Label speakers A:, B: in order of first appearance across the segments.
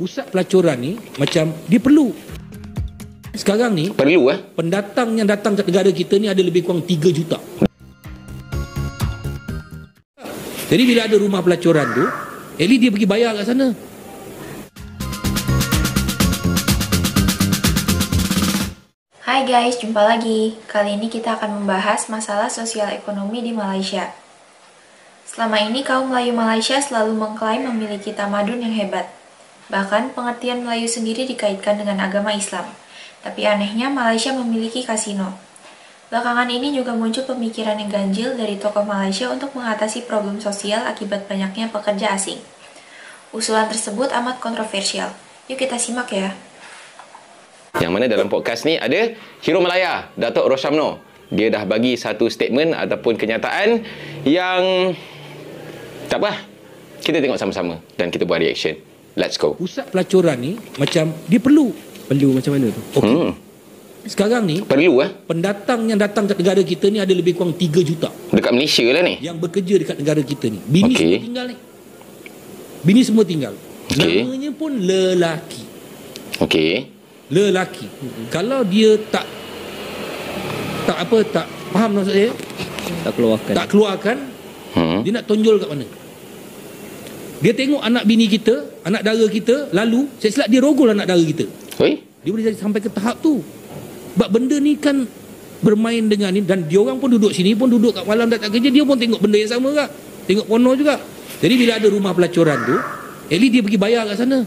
A: Pusat pelacuran ni macam dia perlu. Sekarang ni
B: Perlu
A: pendatang yang datang ke negara kita ni ada lebih kurang 3 juta. Jadi bila ada rumah pelacuran tu, at least dia pergi bayar kat sana.
C: Hai guys, jumpa lagi. Kali ini kita akan membahas masalah sosial ekonomi di Malaysia. Selama ini kaum Melayu Malaysia selalu mengklaim memiliki tamadun yang hebat. Bahkan pengertian Melayu sendiri dikaitkan dengan agama Islam. Tapi anehnya Malaysia memiliki kasino. Belakangan ini juga muncul pemikiran yang ganjil dari tokoh Malaysia untuk mengatasi problem sosial akibat banyaknya pekerja asing. Usulan tersebut amat kontroversial. Yuk kita simak ya.
B: Yang mana dalam podcast ni ada Hero Malaya, Datuk Roshamno. Dia dah bagi satu statement ataupun kenyataan yang tak apa. Kita tengok sama-sama dan kita buat reaction. Let's go.
A: Pusat pelacuran ni macam dia perlu.
D: Perlu macam mana tu?
A: Okay. Sekarang ni
B: Perlu
A: pendatang yang datang ke negara kita ni ada lebih kurang 3 juta.
B: Dekat Malaysia lah ni.
A: Yang bekerja dekat negara kita ni. Bini
B: Okey.
A: semua tinggal ni. Bini semua tinggal.
B: Okey.
A: Namanya pun lelaki.
B: Okey.
A: Lelaki. Kalau dia tak faham maksud saya, tak keluarkan, dia nak tonjol kat mana? Dia tengok anak bini kita, anak dara kita, lalu saya silap dia rogol anak dara kita.
B: Oi?
A: Dia boleh jadi sampai ke tahap tu. Sebab benda ni kan bermain dengan ni, dan dia orang pun duduk sini, pun duduk kat malam tak kerja, dia pun tengok benda yang sama juga. Tengok porno juga. Jadi bila ada rumah pelacuran tu, at least dia pergi bayar kat sana.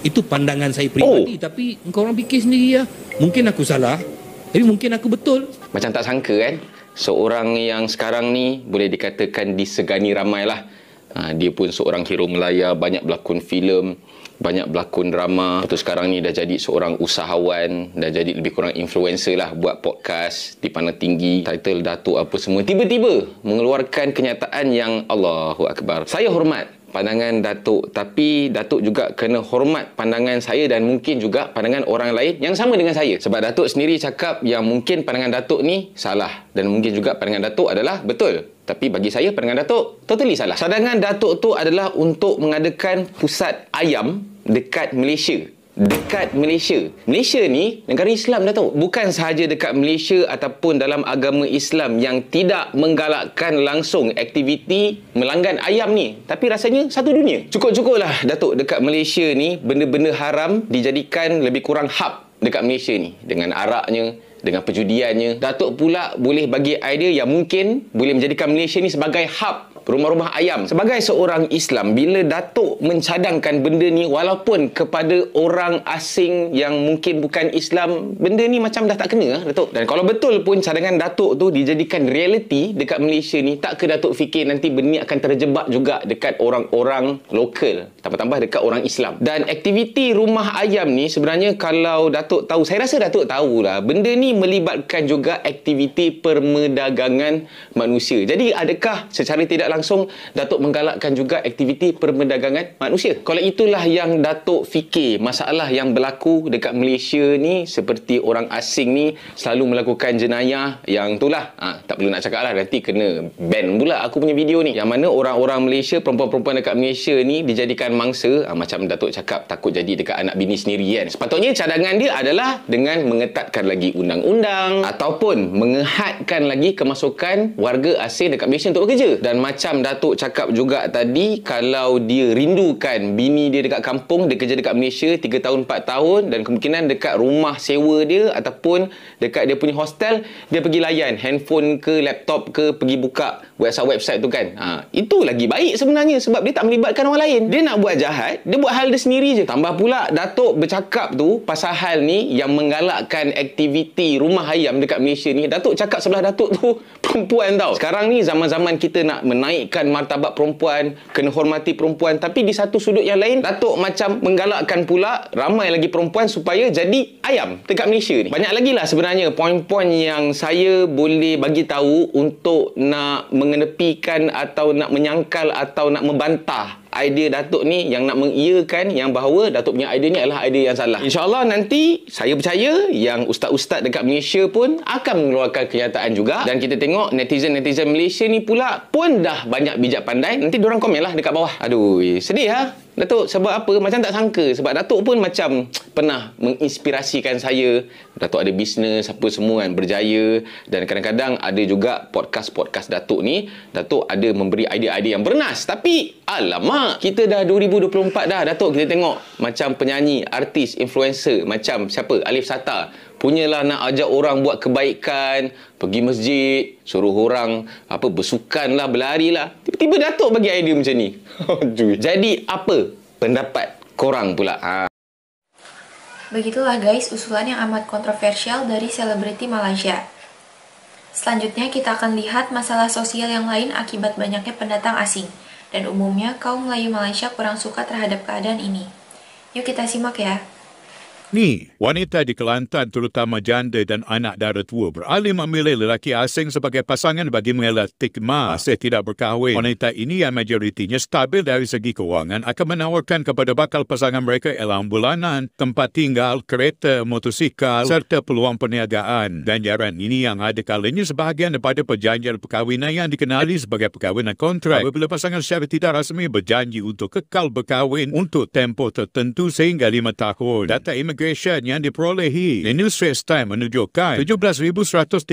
A: Itu pandangan saya peribadi. Tapi engkau orang fikir sendiri ya. Mungkin aku salah, tapi mungkin aku betul.
B: Macam tak sangka kan, seorang yang sekarang ni boleh dikatakan disegani ramai lah. Dia pun seorang hero Melaya, banyak berlakon filem, banyak berlakon drama. Lepas tu sekarang ni dah jadi seorang usahawan, dah jadi lebih kurang influencer lah, buat podcast, dipandang tinggi, title Datuk apa semua. Tiba-tiba mengeluarkan kenyataan yang Allahu Akbar. Saya hormat pandangan Datuk, tapi Datuk juga kena hormat pandangan saya dan mungkin juga pandangan orang lain yang sama dengan saya. Sebab Datuk sendiri cakap yang mungkin pandangan Datuk ni salah dan mungkin juga pandangan Datuk adalah betul. Tapi bagi saya pandangan Datuk totally salah. Cadangan Datuk tu adalah untuk mengadakan pusat ayam dekat Malaysia. Dekat Malaysia. Malaysia ni negara Islam, Datuk. Bukan sahaja dekat Malaysia ataupun dalam agama Islam yang tidak menggalakkan langsung aktiviti melanggan ayam ni. Tapi rasanya satu dunia. Cukup-cukuplah, Datuk, dekat Malaysia ni benda-benda haram dijadikan lebih kurang hub dekat Malaysia ni. Dengan araknya, dengan perjudiannya. Datuk pula boleh bagi idea yang mungkin boleh menjadikan Malaysia ni sebagai hub rumah-rumah ayam. Sebagai seorang Islam, bila Datuk mencadangkan benda ni walaupun kepada orang asing yang mungkin bukan Islam, benda ni macam dah tak kena, Datuk. Dan kalau betul pun cadangan Datuk tu dijadikan reality dekat Malaysia ni, tak ke Datuk fikir nanti benda ni akan terjebak juga dekat orang-orang lokal, tambah-tambah dekat orang Islam. Dan aktiviti rumah ayam ni sebenarnya kalau Datuk tahu, saya rasa Datuk tahulah, benda ni melibatkan juga aktiviti perdagangan manusia. Jadi adakah secara tidak langsung Datuk menggalakkan juga aktiviti perdagangan manusia? Kalau itulah yang Datuk fikir masalah yang berlaku dekat Malaysia ni, seperti orang asing ni selalu melakukan jenayah yang itulah, tak perlu nak cakap lah, nanti kena ban pula aku punya video ni, yang mana orang-orang Malaysia, perempuan-perempuan dekat Malaysia ni dijadikan mangsa, macam Datuk cakap takut jadi dekat anak bini sendiri kan. Sepatutnya cadangan dia adalah dengan mengetatkan lagi undang-undang ataupun mengehadkan lagi kemasukan warga asing dekat Malaysia untuk bekerja. Dan macam Datuk cakap juga tadi, kalau dia rindukan bini dia dekat kampung, dia kerja dekat Malaysia 3 tahun 4 tahun, dan kemungkinan dekat rumah sewa dia ataupun dekat dia punya hostel, dia pergi layan handphone ke laptop ke, pergi buka website tu kan. Itu lagi baik sebenarnya, sebab dia tak melibatkan orang lain. Dia nak buat jahat, dia buat hal dia sendiri je. Tambah pula Datuk bercakap tu pasal hal ni yang menggalakkan aktiviti rumah ayam dekat Malaysia ni. Datuk cakap sebelah Datuk tu perempuan tau. Sekarang ni zaman-zaman kita nak menaikkan martabat perempuan, kena hormati perempuan, tapi di satu sudut yang lain Datuk macam menggalakkan pula ramai lagi perempuan supaya jadi ayam dekat Malaysia ni. Banyak lagi lah sebenarnya poin-poin yang saya boleh bagi tahu untuk nak mengenepikan atau nak menyangkal atau nak membantah idea Datuk ni, yang nak mengiyakan yang bahawa Datuk punya idea ni adalah idea yang salah. InsyaAllah nanti saya percaya yang ustaz-ustaz dekat Malaysia pun akan mengeluarkan kenyataan juga, dan kita tengok netizen-netizen Malaysia ni pula pun dah banyak bijak pandai. Nanti diorang komen lah dekat bawah. Aduh, sedih lah. Datuk, sebab apa? Macam tak sangka. Sebab Datuk pun macam pernah menginspirasikan saya. Datuk ada bisnes, apa semua kan, berjaya. Dan kadang-kadang ada juga podcast-podcast Datuk ni, Datuk ada memberi idea-idea yang bernas. Tapi, alamak, kita dah 2024 dah, Datuk. Kita tengok macam penyanyi, artis, influencer, macam siapa? Alif Sata. Punyalah nak ajak orang buat kebaikan, pergi masjid, suruh orang bersukan lah, berlari lah. Tiba-tiba Datuk bagi idea macam ni. Jadi apa pendapat korang pula?
C: Begitulah guys usulan yang amat kontroversial dari selebriti Malaysia. Selanjutnya kita akan lihat masalah sosial yang lain akibat banyaknya pendatang asing. Dan umumnya kaum Melayu Malaysia kurang suka terhadap keadaan ini. Yuk kita simak ya.
D: Ni, wanita di Kelantan terutama janda dan anak dara tua beralih memilih lelaki asing sebagai pasangan bagi mengelak stigma masih tidak berkahwin. Wanita ini yang majoritinya stabil dari segi kewangan akan menawarkan kepada bakal pasangan mereka elang bulanan, tempat tinggal, kereta, motosikal serta peluang perniagaan. Ganjaran ini yang ada kalanya sebahagian daripada perjanjian perkahwinan yang dikenali sebagai perkahwinan kontrak. Apabila pasangan secara tidak rasmi berjanji untuk kekal berkahwin untuk tempoh tertentu sehingga 5 tahun. Data imigrasi yang diperolehi The New Straits Times menunjukkan 17,137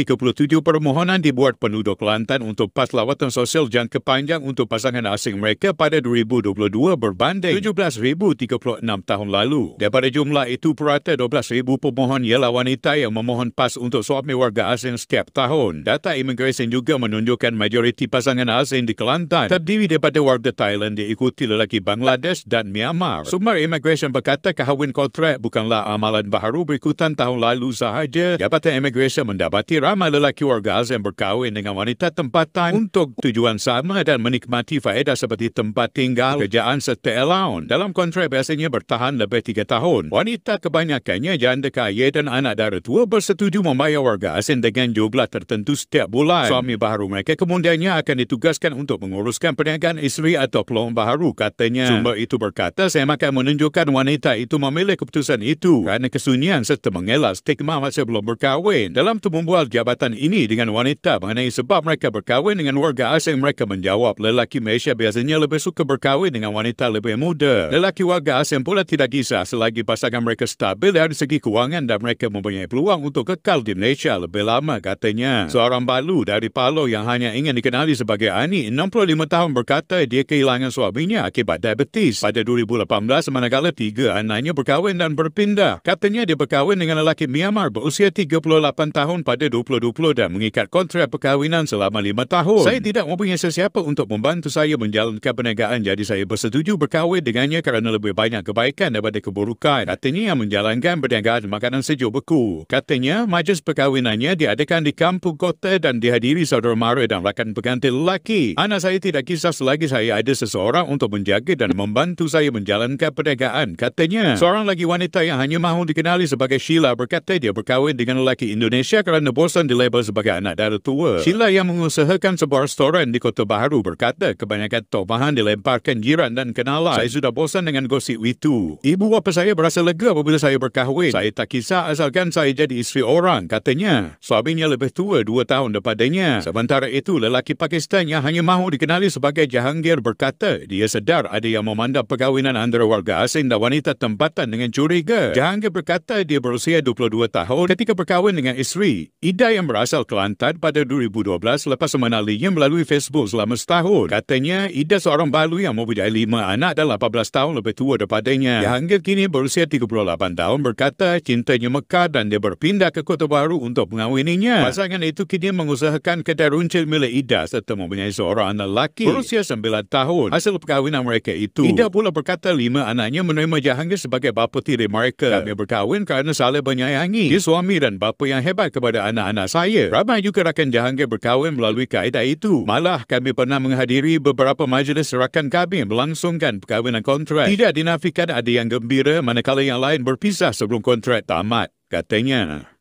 D: permohonan dibuat penduduk Kelantan untuk pas lawatan sosial jangka panjang untuk pasangan asing mereka pada 2022 berbanding 17,036 tahun lalu. Daripada jumlah itu, purata 12,000 pemohon ialah wanita yang memohon pas untuk suami warga asing setiap tahun. Data imigresen juga menunjukkan majoriti pasangan asing di Kelantan terdiri daripada warga Thailand diikuti lelaki Bangladesh dan Myanmar. Sumber imigresen berkata kahwin kontrak bukanlah amalan baharu berikutan tahun lalu sahaja. Jabatan Imigresen mendapati ramai lelaki warga asing berkahwin dengan wanita tempatan untuk tujuan sama dan menikmati faedah seperti tempat tinggal, kerjaan serta allowance. Dalam kontrak biasanya bertahan lebih 3 tahun. Wanita kebanyakannya janda kaya dan anak dara tua bersetuju membayar warga asing dengan jumlah tertentu setiap bulan. Suami baharu mereka kemudiannya akan ditugaskan untuk menguruskan perniagaan isteri atau peluang baharu, katanya. Sumber itu berkata saya akan menunjukkan wanita itu memilih keputusan itu kerana kesunyian serta mengelak stigma masa belum berkahwin. Dalam membual jabatan ini dengan wanita mengenai sebab mereka berkahwin dengan warga asing, mereka menjawab lelaki Malaysia biasanya lebih suka berkahwin dengan wanita lebih muda. Lelaki warga asing pula tidak kisah selagi pasangan mereka stabil dari segi kewangan dan mereka mempunyai peluang untuk kekal di Malaysia lebih lama, katanya. Seorang balu dari Palo yang hanya ingin dikenali sebagai Ani, 65 tahun, berkata dia kehilangan suaminya akibat diabetes pada 2018 manakala 3 anaknya berkahwin dan berpindah. Katanya dia berkahwin dengan lelaki Myanmar berusia 38 tahun pada 2020 dan mengikat kontrak perkahwinan selama 5 tahun. Saya tidak mempunyai sesiapa untuk membantu saya menjalankan perniagaan, jadi saya bersetuju berkahwin dengannya kerana lebih banyak kebaikan daripada keburukan. Katanya yang menjalankan perniagaan makanan sejuk beku. Katanya majlis perkahwinannya diadakan di kampung kota dan dihadiri saudara mara dan rakan pengantin lelaki. Anak saya tidak kisah selagi saya ada seseorang untuk menjaga dan membantu saya menjalankan perniagaan, katanya. Seorang lagi wanita yang hanya mahu dikenali sebagai Sheila berkata dia berkahwin dengan lelaki Indonesia kerana bosan dilabel sebagai anak dara tua. Sheila yang mengusahakan sebuah restoran di Kota Baharu berkata kebanyakan tomahan dilemparkan jiran dan kenalan. Saya sudah bosan dengan gosip itu. Ibu bapa saya berasa lega apabila saya berkahwin. Saya tak kisah asalkan saya jadi isteri orang, katanya. Suaminya lebih tua 2 tahun daripadanya. Sementara itu, lelaki Pakistan yang hanya mahu dikenali sebagai Jahangir berkata dia sedar ada yang memandang perkahwinan antara warga asing dan wanita tempatan dengan curiga. Jahangir berkata dia berusia 22 tahun ketika berkahwin dengan isteri Ida yang berasal Kelantan pada 2012 lepas mengenalinya melalui Facebook selama setahun. Katanya Ida seorang balu yang mempunyai 5 anak dan 18 tahun lebih tua daripadanya. Jahangir kini berusia 38 tahun berkata cintanya mekar dan dia berpindah ke Kota Baru untuk mengawininya. Pasangan itu kini mengusahakan kedai runcit milik Ida serta mempunyai seorang anak lelaki berusia 9 tahun. Hasil perkahwinan mereka itu, Ida pula berkata 5 anaknya menerima Jahangir sebagai bapa tiri mereka. Kami berkahwin kerana saling menyayangi. Dia suami dan bapa yang hebat kepada anak-anak saya. Ramai juga rakan Jahangir berkahwin melalui kaedah itu. Malah kami pernah menghadiri beberapa majlis rakan kami melangsungkan perkahwinan kontrak. Tidak dinafikan ada yang gembira manakala yang lain berpisah sebelum kontrak tamat, katanya.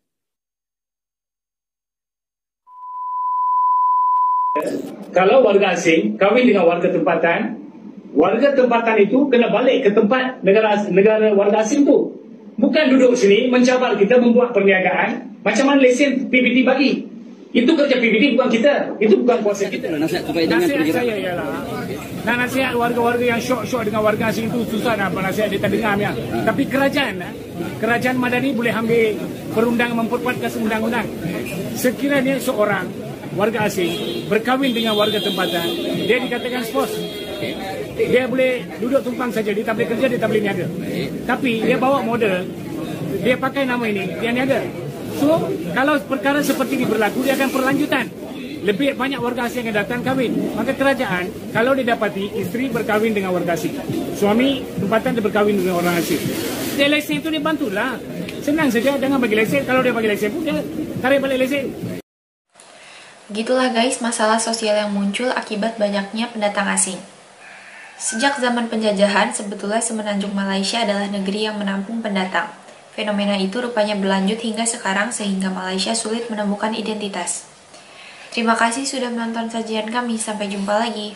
E: Kalau warga asing kahwin dengan warga tempatan itu kena balik ke tempat negara warga asing tu. Bukan duduk sini mencabar kita membuat perniagaan. Macam mana lesen PPT bagi? Itu kerja PBD bukan kita, itu bukan kuasa kita.
F: Nasihat saya ialah, nasihat warga-warga yang syok-syok dengan warga asing itu susah nak nasihat dia tak dengar ya. Tapi kerajaan Madani boleh ambil perundang memperkuat undang-undang. Sekiranya seorang warga asing berkahwin dengan warga tempatan, dia dikatakan spouse. Dia boleh duduk tumpang saja, dia tak boleh kerja, dia tak boleh niaga. Tapi dia bawa model, dia pakai nama ini, dia niaga. So, kalau perkara seperti ini berlaku, dia akan berlanjutan. Lebih banyak warga asing yang datang kahwin. Maka kerajaan, kalau dia dapati isteri berkahwin dengan warga asing, suami tempatan dia berkahwin dengan orang asing, dia lesen itu dia bantulah. Senang saja, jangan bagi lesen. Kalau dia bagi lesen pun, dia tarik balik lesen.
C: Begitulah guys masalah sosial yang muncul akibat banyaknya pendatang asing. Sejak zaman penjajahan, sebetulnya Semenanjung Malaysia adalah negeri yang menampung pendatang. Fenomena itu rupanya berlanjut hingga sekarang sehingga Malaysia sulit menemukan identitas. Terima kasih sudah menonton sajian kami, sampai jumpa lagi.